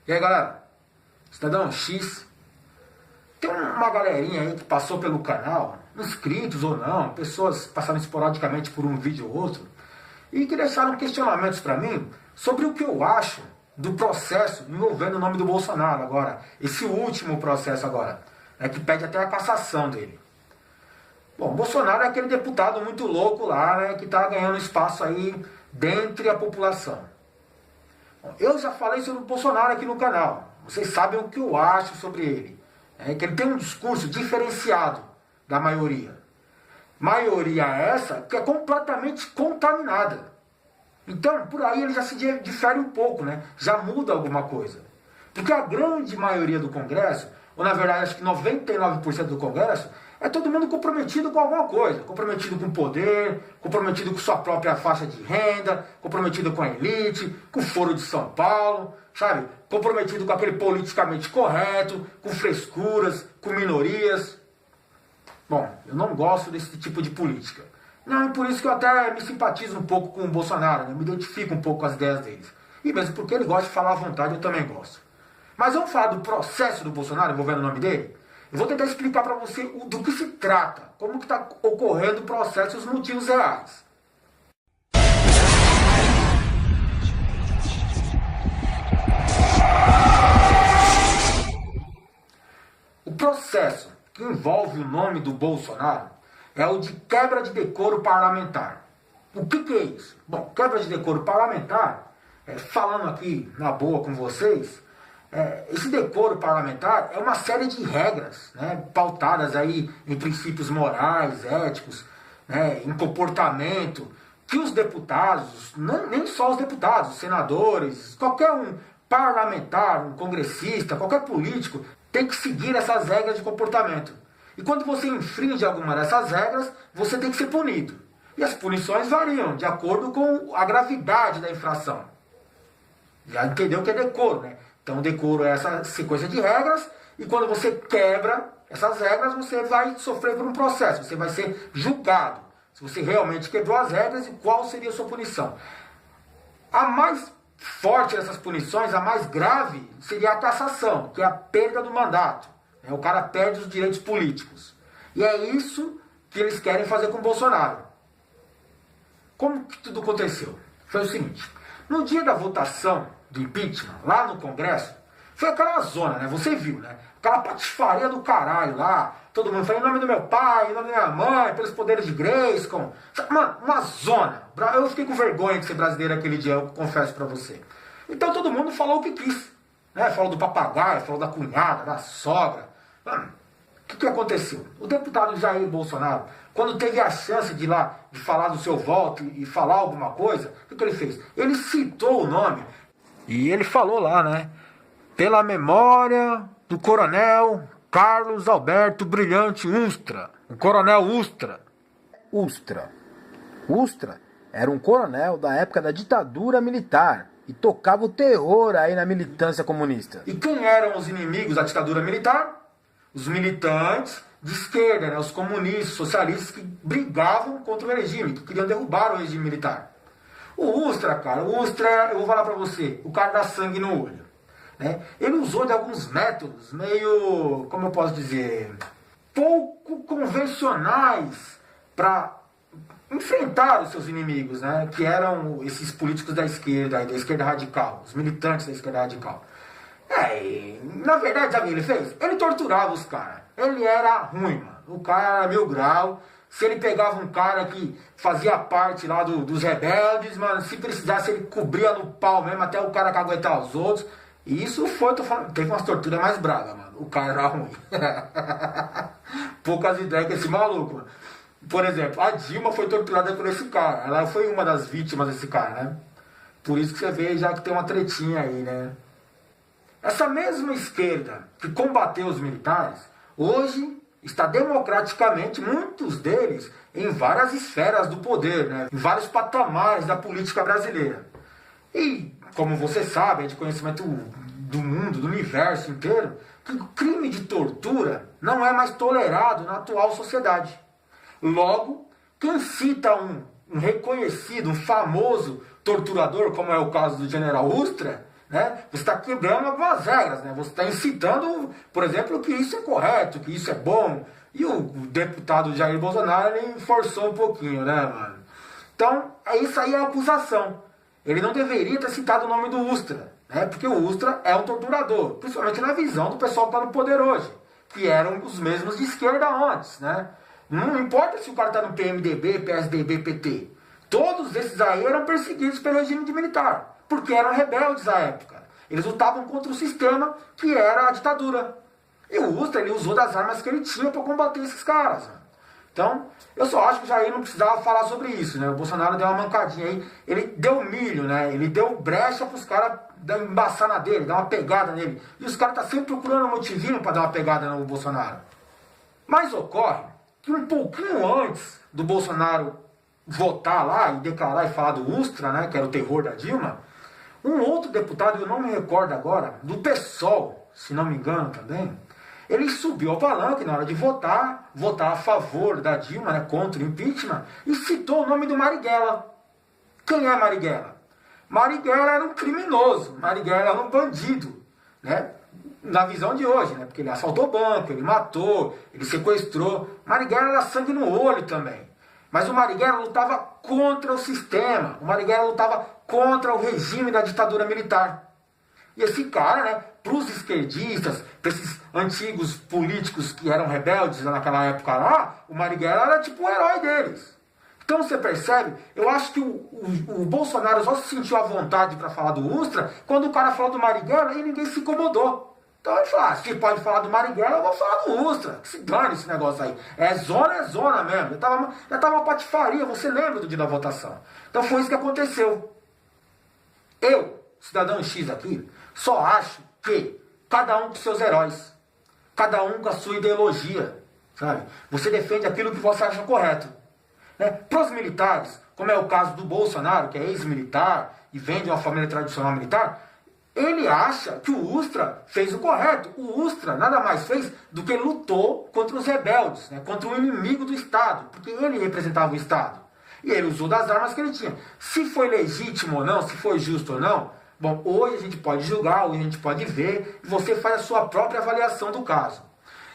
E aí, galera, Cidadão X, tem uma galerinha aí que passou pelo canal, inscritos ou não, pessoas passaram esporadicamente por um vídeo ou outro, e que deixaram questionamentos para mim sobre o que eu acho do processo envolvendo o nome do Bolsonaro agora, esse último processo agora, que pede até a cassação dele. Bom, Bolsonaro é aquele deputado muito louco lá, né, que está ganhando espaço aí dentre a população. Bom, eu já falei sobre o Bolsonaro aqui no canal. Vocês sabem o que eu acho sobre ele. É que ele tem um discurso diferenciado da maioria. Maioria essa que é completamente contaminada. Então, por aí ele já se difere um pouco, né? Já muda alguma coisa. Porque a grande maioria do Congresso, ou na verdade acho que 99% do Congresso, é todo mundo comprometido com alguma coisa. Comprometido com poder, comprometido com sua própria faixa de renda, comprometido com a elite, com o Foro de São Paulo, sabe? Comprometido com aquele politicamente correto, com frescuras, com minorias. Bom, eu não gosto desse tipo de política. Não, e por isso que eu até me simpatizo um pouco com o Bolsonaro, né? Me identifico um pouco com as ideias deles. E mesmo porque ele gosta de falar à vontade, eu também gosto. Mas vamos falar do processo do Bolsonaro envolvendo o nome dele? Eu vou tentar explicar para você do que se trata, como que está ocorrendo o processo e os motivos reais. O processo que envolve o nome do Bolsonaro é o de quebra de decoro parlamentar. O que é isso? Bom, quebra de decoro parlamentar, falando aqui na boa com vocês, esse decoro parlamentar é uma série de regras, né, pautadas aí em princípios morais, éticos, né, em comportamento, que os deputados, nem só os deputados, os senadores, qualquer um parlamentar, um congressista, qualquer político, tem que seguir essas regras de comportamento. E quando você infringe alguma dessas regras, você tem que ser punido. E as punições variam de acordo com a gravidade da infração. Já entendeu o que é decoro, né? Então, decoro é essa sequência de regras, e quando você quebra essas regras, você vai sofrer por um processo, você vai ser julgado. Se você realmente quebrou as regras, e qual seria a sua punição. A mais forte dessas punições, a mais grave, seria a cassação, que é a perda do mandato. O cara perde os direitos políticos. E é isso que eles querem fazer com o Bolsonaro. Como que tudo aconteceu? Foi o seguinte, no dia da votação do impeachment, lá no Congresso, foi aquela zona, né? Você viu, né? Aquela patifaria do caralho lá, todo mundo falando em nome do meu pai, em nome da minha mãe, pelos poderes de Grayskull. Mano, uma zona. Eu fiquei com vergonha de ser brasileiro aquele dia, eu confesso pra você. Então todo mundo falou o que quis, né? Falou do papagaio, falou da cunhada, da sogra. Mano, o que aconteceu? O deputado Jair Bolsonaro, quando teve a chance de ir lá, de falar do seu voto e falar alguma coisa, o que ele fez? Ele citou o nome e ele falou lá, né? Pela memória do coronel Carlos Alberto Brilhante Ustra. O coronel Ustra. Ustra era um coronel da época da ditadura militar e tocava o terror aí na militância comunista. E quem eram os inimigos da ditadura militar? Os militantes de esquerda, né? Os comunistas, socialistas que brigavam contra o regime, que queriam derrubar o regime militar. O Ustra, cara, eu vou falar pra você, o cara dá sangue no olho. Né? Ele usou de alguns métodos meio, como eu posso dizer, pouco convencionais para enfrentar os seus inimigos, né? Que eram esses políticos da esquerda radical, os militantes da esquerda radical. Na verdade, sabe o que ele fez? Ele torturava os caras. Ele era ruim, mano. O cara era 1000 graus. Se ele pegava um cara que fazia parte lá dos rebeldes, mano, se precisasse, ele cobria no pau mesmo até o cara caguetar os outros. E isso foi, tô falando, teve umas torturas mais bravas, mano. O cara era ruim. Poucas ideias com esse maluco, mano. Por exemplo, a Dilma foi torturada por esse cara. Ela foi uma das vítimas desse cara, né? Por isso que você vê já que tem uma tretinha aí, né? Essa mesma esquerda que combateu os militares, hoje está democraticamente, muitos deles, em várias esferas do poder, né? Em vários patamares da política brasileira. E, como você sabe, é de conhecimento do mundo, do universo inteiro, que o crime de tortura não é mais tolerado na atual sociedade. Logo, quem cita um reconhecido, um famoso torturador, como é o caso do general Ustra, né? Você está quebrando algumas regras, né? Você está incitando, por exemplo, que isso é correto, que isso é bom. E o deputado Jair Bolsonaro, ele forçou um pouquinho, né, mano? Então, isso aí é uma acusação. Ele não deveria ter citado o nome do Ustra, né? Porque o Ustra é um torturador, principalmente na visão do pessoal que está no poder hoje, que eram os mesmos de esquerda antes, né? Não importa se o cara está no PMDB, PSDB, PT. Todos esses aí eram perseguidos pelo regime militar, porque eram rebeldes à época. Eles lutavam contra o sistema que era a ditadura. E o Ustra, ele usou das armas que ele tinha para combater esses caras. Então, eu só acho que o Jair não precisava falar sobre isso, né? O Bolsonaro deu uma mancadinha aí, ele deu milho, né? Ele deu brecha para os caras embaçar na dele, dar uma pegada nele. E os caras estão sempre procurando um motivinho para dar uma pegada no Bolsonaro. Mas ocorre que um pouquinho antes do Bolsonaro votar lá e declarar e falar do Ustra, né? Que era o terror da Dilma, um outro deputado, eu não me recordo agora, do PSOL, se não me engano também, ele subiu ao palanque na hora de votar a favor da Dilma, né, contra o impeachment, e citou o nome do Marighella. Quem é Marighella? Marighella era um criminoso, Marighella era um bandido, né, na visão de hoje, né, porque ele assaltou banco, ele matou, ele sequestrou. Marighella era sangue no olho também. Mas o Marighella lutava contra o sistema, o Marighella lutava contra o regime da ditadura militar. E esse cara, né, para os esquerdistas, para esses antigos políticos que eram rebeldes naquela época lá, o Marighella era tipo o herói deles. Então você percebe, eu acho que o Bolsonaro só se sentiu à vontade para falar do Ustra quando o cara falou do Marighella e ninguém se incomodou. Então ele falou, se pode falar do Marighella, eu vou falar do Ustra. Que se dane esse negócio aí. É zona mesmo. Já tava uma patifaria, você lembra do dia da votação. Então foi isso que aconteceu. Eu, cidadão X aqui, só acho que cada um com seus heróis, cada um com a sua ideologia, sabe? Você defende aquilo que você acha correto. Né? Para os militares, como é o caso do Bolsonaro, que é ex-militar e vem de uma família tradicional militar, ele acha que o Ustra fez o correto. O Ustra nada mais fez do que lutou contra os rebeldes, né? Contra o inimigo do Estado, porque ele representava o Estado. E ele usou das armas que ele tinha. Se foi legítimo ou não, se foi justo ou não, bom, hoje a gente pode julgar, hoje a gente pode ver, e você faz a sua própria avaliação do caso.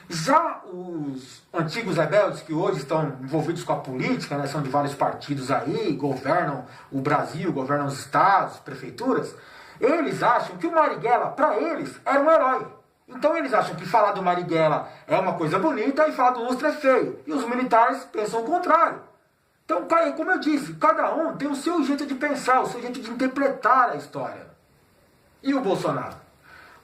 Já os antigos rebeldes, que hoje estão envolvidos com a política, né, são de vários partidos aí, governam o Brasil, governam os estados, prefeituras, eles acham que o Marighella, para eles, era um herói. Então eles acham que falar do Marighella é uma coisa bonita e falar do Ustra é feio. E os militares pensam o contrário. Então, como eu disse, cada um tem o seu jeito de pensar, o seu jeito de interpretar a história. E o Bolsonaro?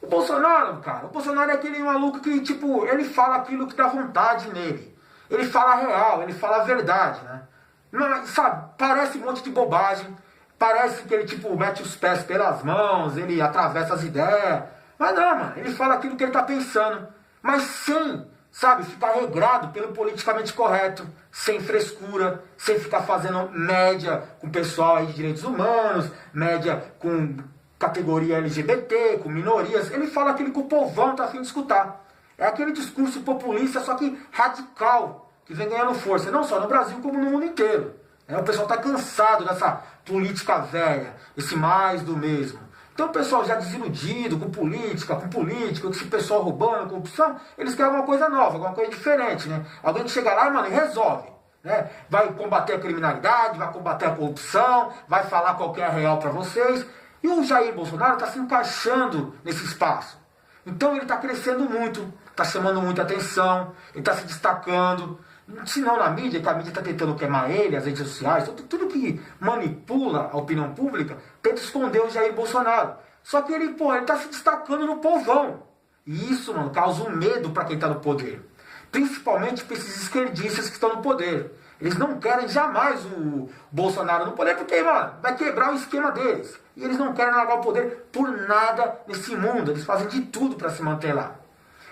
O Bolsonaro, cara, o Bolsonaro é aquele maluco que, tipo, ele fala aquilo que dá vontade nele. Ele fala a real, ele fala a verdade, né? Não, sabe, parece um monte de bobagem, parece que ele, tipo, mete os pés pelas mãos, ele atravessa as ideias. Mas não, mano, ele fala aquilo que ele tá pensando, mas sem, sabe, ficar regrado pelo politicamente correto, sem frescura, sem ficar fazendo média com o pessoal aí de direitos humanos, média com categoria LGBT, com minorias. Ele fala aquilo que o povão tá a fim de escutar. É aquele discurso populista, só que radical, que vem ganhando força, não só no Brasil, como no mundo inteiro. O pessoal tá cansado dessa política velha, esse mais do mesmo. Então o pessoal já desiludido com política, com esse pessoal roubando, corrupção, eles querem alguma coisa nova, alguma coisa diferente, né? Alguém que chega lá, mano, e resolve. Né? Vai combater a criminalidade, vai combater a corrupção, vai falar qual que é a real para vocês. E o Jair Bolsonaro está se encaixando nesse espaço. Então ele está crescendo muito, está chamando muita atenção, ele está se destacando. Se não na mídia, que a mídia está tentando queimar ele, as redes sociais, tudo que manipula a opinião pública, tenta esconder o Jair Bolsonaro. Só que ele está se destacando no povão. E isso, mano, causa um medo para quem está no poder. Principalmente para esses esquerdistas que estão no poder. Eles não querem jamais o Bolsonaro no poder, porque, mano, vai quebrar o esquema deles. E eles não querem largar o poder por nada nesse mundo. Eles fazem de tudo para se manter lá.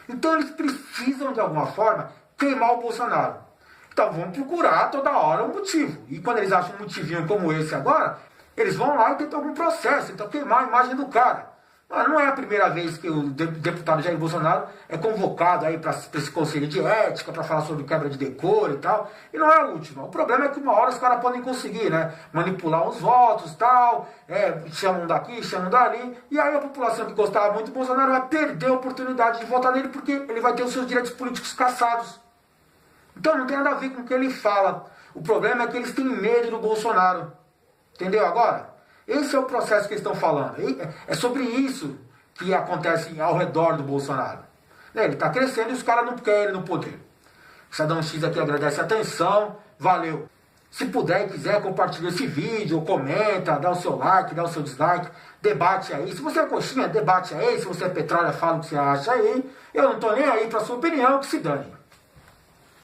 Então eles precisam, de alguma forma, queimar o Bolsonaro. Então vão procurar toda hora um motivo. E quando eles acham um motivinho como esse agora, eles vão lá e tentam algum processo, tentam queimar a imagem do cara. Não é a primeira vez que o deputado Jair Bolsonaro é convocado aí para esse conselho de ética, para falar sobre quebra de decoro e tal. E não é a última. O problema é que uma hora os caras podem conseguir, né? Manipular os votos e tal, chamam daqui, chamam dali. E aí a população que gostava muito do Bolsonaro vai perder a oportunidade de votar nele porque ele vai ter os seus direitos políticos cassados. Então não tem nada a ver com o que ele fala. O problema é que eles têm medo do Bolsonaro. Entendeu agora? Esse é o processo que eles estão falando. É sobre isso que acontece ao redor do Bolsonaro. Ele está crescendo e os caras não querem ele no poder. Estadão X aqui agradece a atenção. Valeu. Se puder e quiser, compartilha esse vídeo, comenta, dá o seu like, dá o seu dislike, debate aí. Se você é coxinha, debate aí. Se você é petralha, fala o que você acha aí. Eu não estou nem aí para sua opinião, que se dane.